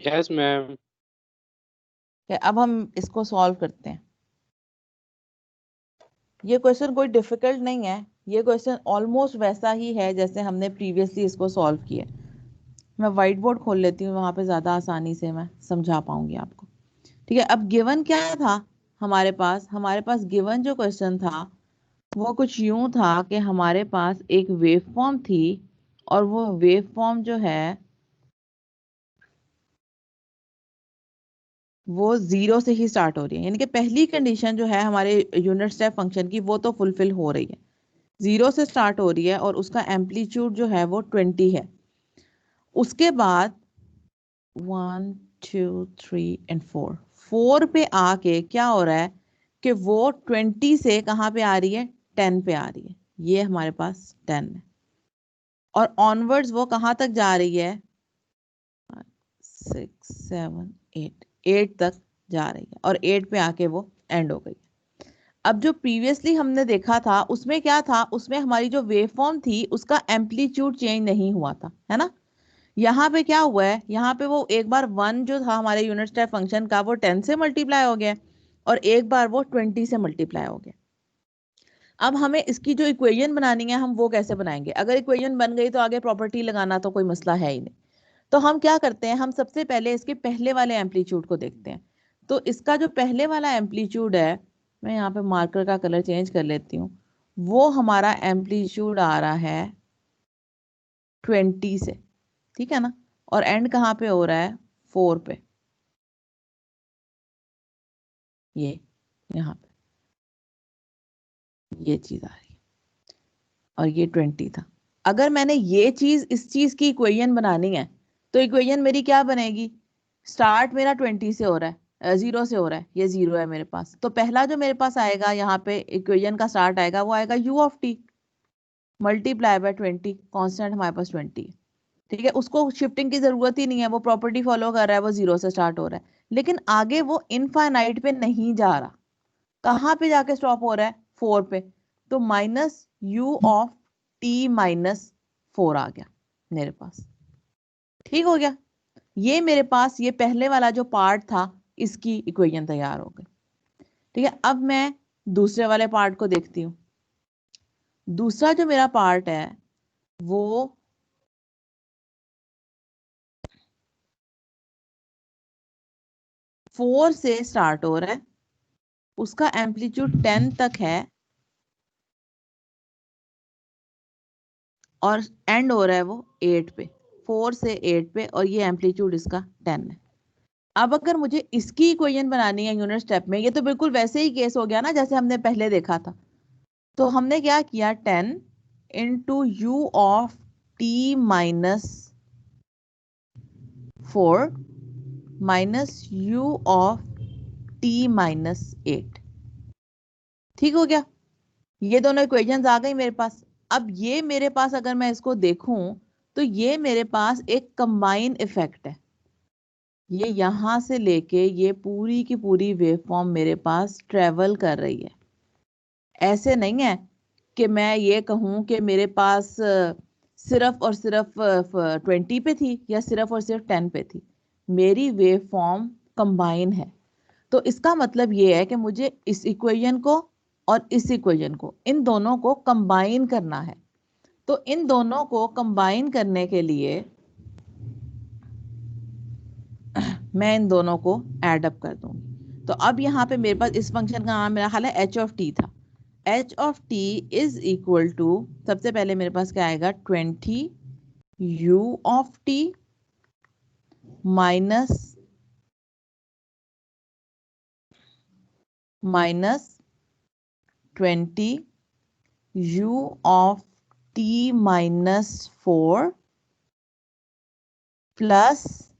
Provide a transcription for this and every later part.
Yes ma'am. अब हम इसको सॉल्व करते हैं। ये क्वेश्चन कोई डिफिकल्ट नहीं है, ये क्वेश्चन ऑलमोस्ट वैसा ही है जैसे हमने प्रीवियसली इसको सॉल्व किया। मैं व्हाइट बोर्ड खोल लेती हूँ, वहां पे ज्यादा आसानी से मैं समझा पाऊंगी आपको। ठीक है, अब गिवन क्या था हमारे पास गिवन जो क्वेश्चन था वो कुछ यूं था कि हमारे पास एक वेव फॉर्म थी, और वो वेव फॉर्म जो है वो जीरो से ही स्टार्ट हो रही है, यानी कि पहली कंडीशन जो है हमारे यूनिट स्टेप फंक्शन की वो तो फुलफिल हो रही है। जीरो से स्टार्ट हो रही है और उसका एम्पलीट्यूड जो है वो 20 है। उसके बाद 1 2 3 एंड 4, 4 पे आके क्या हो रहा है कि वो 20 से कहाँ पे आ रही है, 10 पे आ रही है। ये हमारे पास 10 है, और ऑनवर्ड्स वो कहाँ तक जा रही है, 6 7 8 तक जा रही है, और 8 पे आके वो एंड हो गई। अब जो प्रीवियसली हमने देखा था उसमें क्या था, उसमें हमारी जो वेव फॉर्म थी उसका एम्पलीट्यूड चेंज नहीं हुआ था, है ना। यहाँ पे क्या हुआ है, यहाँ पे वो एक बार 1 जो था हमारे यूनिट स्टेप फंक्शन का वो 10 से मल्टीप्लाई हो गया, और एक बार वो 20 से मल्टीप्लाई हो गया। अब हमें इसकी जो इक्वेशन बनानी है हम वो कैसे बनाएंगे, अगर इक्वेशन बन गई तो आगे प्रॉपर्टी लगाना तो कोई मसला है ही नहीं। तो हम क्या करते हैं, हम सबसे पहले इसके पहले वाले एम्पलीट्यूड को देखते हैं। तो इसका जो पहले वाला एम्पलीट्यूड है, मैं यहाँ पे मार्कर का कलर चेंज कर लेती हूँ, वो हमारा एम्पलीट्यूड आ रहा है 20 से, ठीक है ना। और एंड कहाँ पे हो रहा है, 4 पे, ये यहाँ पे ये चीज आ रही है, और ये 20 था। अगर मैंने ये चीज इस चीज की इक्वेशन बनानी है तो इक्वेशन मेरी क्या बनेगी, स्टार्ट मेरा 20 से हो रहा है, जीरो से हो रहा है, ये जीरो है मेरे पास, तो पहला जो मेरे पास आएगा यहाँ पे इक्वेशन का स्टार्ट आएगा वो आएगा u of T multiply by 20, constant हमारे पास 20 है। ठीक है, उसको शिफ्टिंग की जरूरत ही नहीं है, वो प्रॉपर्टी फॉलो कर रहा है, वो जीरो से स्टार्ट हो रहा है। लेकिन आगे वो इनफाइनाइट पे नहीं जा रहा, कहाँ पे जाके स्टॉप हो रहा है, 4 पे। तो minus u of t minus 4 आ गया मेरे पास। ठीक हो गया, ये मेरे पास ये पहले वाला जो पार्ट था इसकी इक्वेशन तैयार हो गई। ठीक है, अब मैं दूसरे वाले पार्ट को देखती हूँ। दूसरा जो मेरा पार्ट है वो 4 से स्टार्ट हो रहा है, उसका एम्पलीट्यूड 10 तक है, और एंड हो रहा है वो 8 पे, 4 से 8 पे, और ये एम्पलीट्यूड इसका 10 है। अब अगर मुझे इसकी इक्वेशन बनानी है यूनिट स्टेप में, ये तो बिल्कुल वैसे ही केस हो गया ना जैसे हमने पहले देखा था। तो हमने क्या किया, 10 into you of T minus 4 minus you of T minus 8। ठीक हो गया, ये दोनों इक्वेशंस आ गई मेरे पास। अब ये मेरे पास अगर मैं इसको देखूं तो ये मेरे पास एक कंबाइन इफेक्ट है, ये यहां से लेके ये पूरी की पूरी वेव फॉर्म मेरे पास ट्रेवल कर रही है। ऐसे नहीं है कि मैं ये कहूं कि मेरे पास सिर्फ और सिर्फ 20 पे थी या सिर्फ और सिर्फ 10 पे थी, मेरी वेव फॉर्म कंबाइन है। तो इसका मतलब ये है कि मुझे इस इक्वेशन को और इस इक्वेशन को, इन दोनों को कंबाइन करना है। तो इन दोनों को कंबाइन करने के लिए मैं इन दोनों को ऐड अप कर दूंगी। तो अब यहाँ पे मेरे पास इस फंक्शन का नाम मेरा ख्याल है एच ऑफ टी था। H of T is equal to, सबसे पहले मेरे पास क्या आएगा, 20 u of T minus 20 u of T minus 4 plus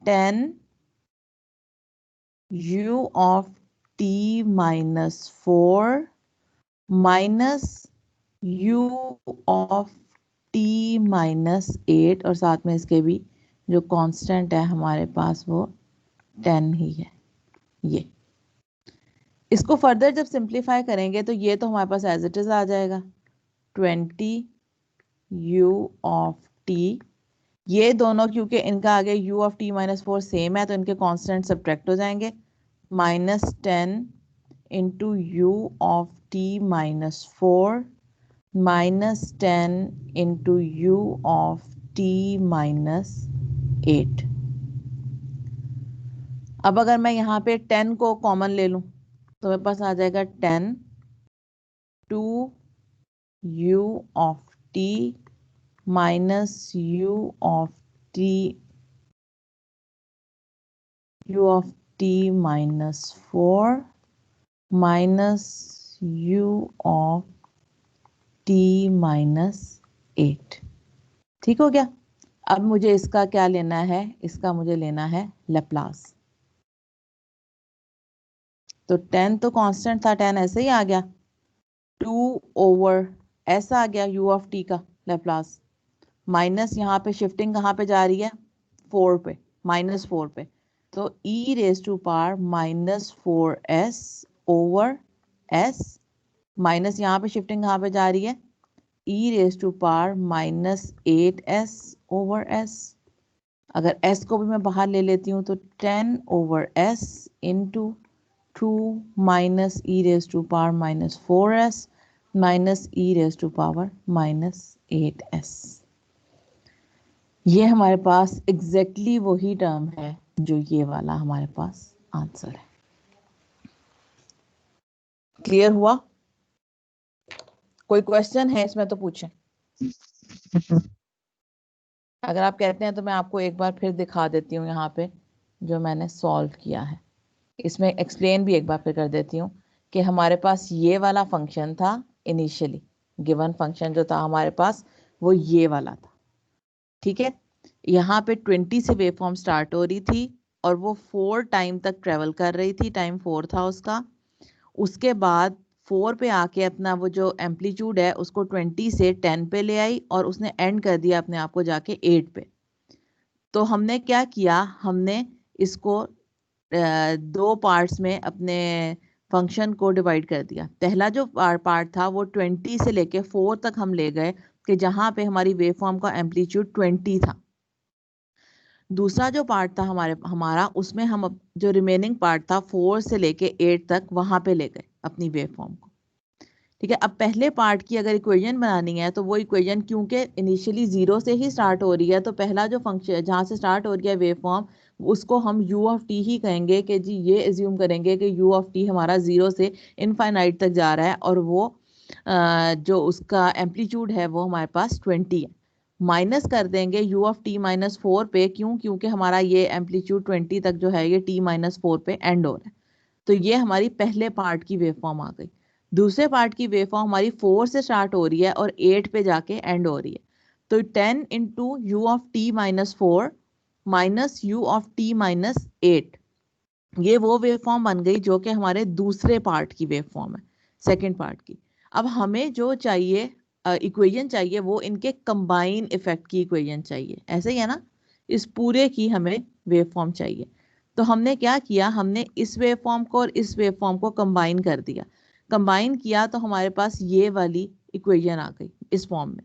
10 u of T minus 4 minus u of T minus 8, और साथ में इसके भी जो कांस्टेंट है हमारे पास वो 10 ही है। ये इसको फर्दर जब सिंप्लीफाई करेंगे तो ये तो हमारे पास एज इट इज आ जाएगा, 20 u ऑफ टी ये दोनों क्योंकि इनका आगे u of t minus 4 same है तो इनके कांस्टेंट सब्ट्रैक्ट हो जाएंगे। -10 into you of t minus 4 -10 into you of t minus 8। अब अगर मैं यहाँ पे 10 को कॉमन ले लूं तो मेरे पास आ जाएगा 10 two u of t minus u of t minus 4 minus u of t minus 8। ठीक हो गया। अब मुझे इसका क्या लेना है, इसका मुझे लेना है लैप्लास। तो 10 तो कांस्टेंट था, 10 ऐसे ही आ गया, 2 ओवर ऐसा आ गया u ऑफ t का लैप्लास, माइनस यहाँ पे शिफ्टिंग कहाँ पे जा रही है, 4 पे, -4 पे, तो e raise to power -4s over s, minus यहाँ पे शिफ्टिंग कहाँ पे जा रही है, e raise to power -8s over s। अगर s को भी मैं बाहर ले लेती हूँ तो 10 over s into 2 minus E raise to power -4s minus E raise to power -8s। ये हमारे पास एग्जैक्टली वही टर्म है जो ये वाला हमारे पास आंसर है। क्लियर हुआ? कोई क्वेश्चन है इसमें तो पूछें। अगर आप कहते हैं तो मैं आपको एक बार फिर दिखा देती हूँ यहाँ पे जो मैंने सॉल्व किया है। इसमें एक्सप्लेन भी एक बार फिर कर देती हूँ कि हमारे पास ये वाला फंक्शन था इनिशियली, गिवन फंक्शन जो था हमारे पास वो ये वाला था। ठीक है, यहाँ पे 20 से वेव फॉर्म स्टार्ट हो रही थी और वो 4 टाइम तक ट्रेवल कर रही थी, टाइम 4 था उसका। उसके बाद 4 पे आके अपना वो जो एम्पलीट्यूड है उसको 20 से 10 पे ले आई और उसने एंड कर दिया अपने आप को जाके 8 पे। तो हमने क्या किया, हमने इसको दो पार्ट्स में अपने फंक्शन को डिवाइड कर दिया। पहला जो पार्ट था वो 20 से लेके 4 तक हम ले गए कि जहां पे हमारी वेव फॉर्म का एम्पलीट्यूड 20 था। दूसरा जो पार्ट था हमारा उसमें हम जो रिमेनिंग पार्ट था 4 से लेके 8 तक वहां पे ले गए अपनी वेव फॉर्म को। ठीक है, अब पहले पार्ट की अगर इक्वेशन बनानी है तो वो इक्वेशन क्योंकि इनिशियली 0 से ही स्टार्ट हो रही है तो पहला जो फंक्शन जहाँ से स्टार्ट हो रही है वेव फॉर्म उसको हम u ऑफ t ही कहेंगे कि जी ये एज्यूम करेंगे कि u ऑफ t हमारा 0 से इनफाइनाइट तक जा रहा है और वो जो उसका एम्पलीट्यूड है वो हमारे पास 20 है। माइनस कर देंगे u ऑफ t माइनस 4 पे, क्यों, क्योंकि हमारा ये एम्पलीट्यूड 20 तक जो है ये t माइनस 4 पे एंड हो रहा है। तो ये हमारी पहले पार्ट की वेव फॉर्म आ गई। दूसरे पार्ट की वेव फॉर्म हमारी 4 से स्टार्ट हो रही है और 8 पे जाके एंड हो रही है। तो 10 into you of T minus 4 minus you of T minus 8, ये वो वेव फॉर्म बन गई जो कि हमारे दूसरे पार्ट की वेव फॉर्म है, सेकेंड पार्ट की। अब हमें जो चाहिए इक्वेशन चाहिए वो इनके कंबाइन इफेक्ट की इक्वेशन चाहिए, ऐसे ही है ना, इस पूरे की हमें वेव फॉर्म चाहिए। तो हमने क्या किया, हमने इस वेव फॉर्म को और इस वेव फॉर्म को कंबाइन कर दिया। कंबाइन किया तो हमारे पास ये वाली इक्वेशन आ गई इस फॉर्म में।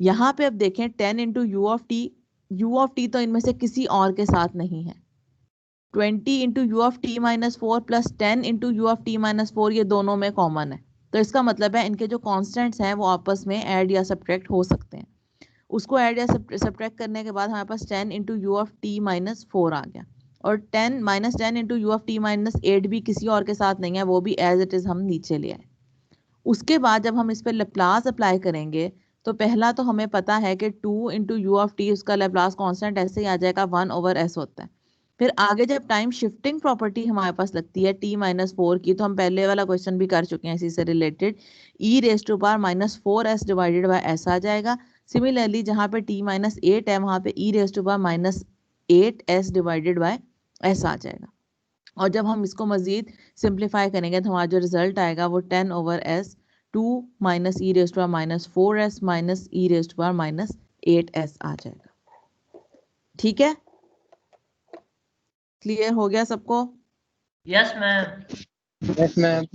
यहाँ पे अब देखें 10 इंटू यू ऑफ टी तो इनमें से किसी और के साथ नहीं है। 20 into you of T minus 4 plus 10 into you of T minus 4 ये दोनों में कॉमन है। तो इसका मतलब है इनके जो कॉन्स्टेंट्स हैं वो आपस में ऐड या सब्ट्रैक्ट हो सकते हैं। उसको ऐड या सब्ट्रैक्ट करने के बाद हमारे पास 10 into you of T minus 4 आ गया और 10 into you of T minus 8 भी किसी और के साथ नहीं है, वो भी एज इट इज हम नीचे ले आए। उसके बाद जब हम इस पर लेप्लास अप्लाई करेंगे तो पहला तो हमें पता है कि 2 इंटू यू ऑफ टी उसका लेप्लास कांस्टेंट ऐसे ही आ जाएगा 1 ओवर एस होता है। फिर आगे जब टाइम शिफ्टिंग प्रॉपर्टी हमारे पास लगती है t माइनस 4 की, तो हम पहले वाला क्वेश्चन भी कर चुके हैं इसी से related, e raise to power minus 4s divided by s आ जाएगा। सिमिलरली जहाँ पे t माइनस 8 है वहाँ पे e raise to power minus 8s divided by s आ जाएगा। और जब हम इसको मजीद सिंप्लीफाई करेंगे तो हमारा जो रिजल्ट आएगा वो 10 over S 2 minus E raise to power minus 4s minus E raise to power minus 8s आ जाएगा। ठीक है, क्लियर हो गया सबको? Yes ma'am. Yes ma'am.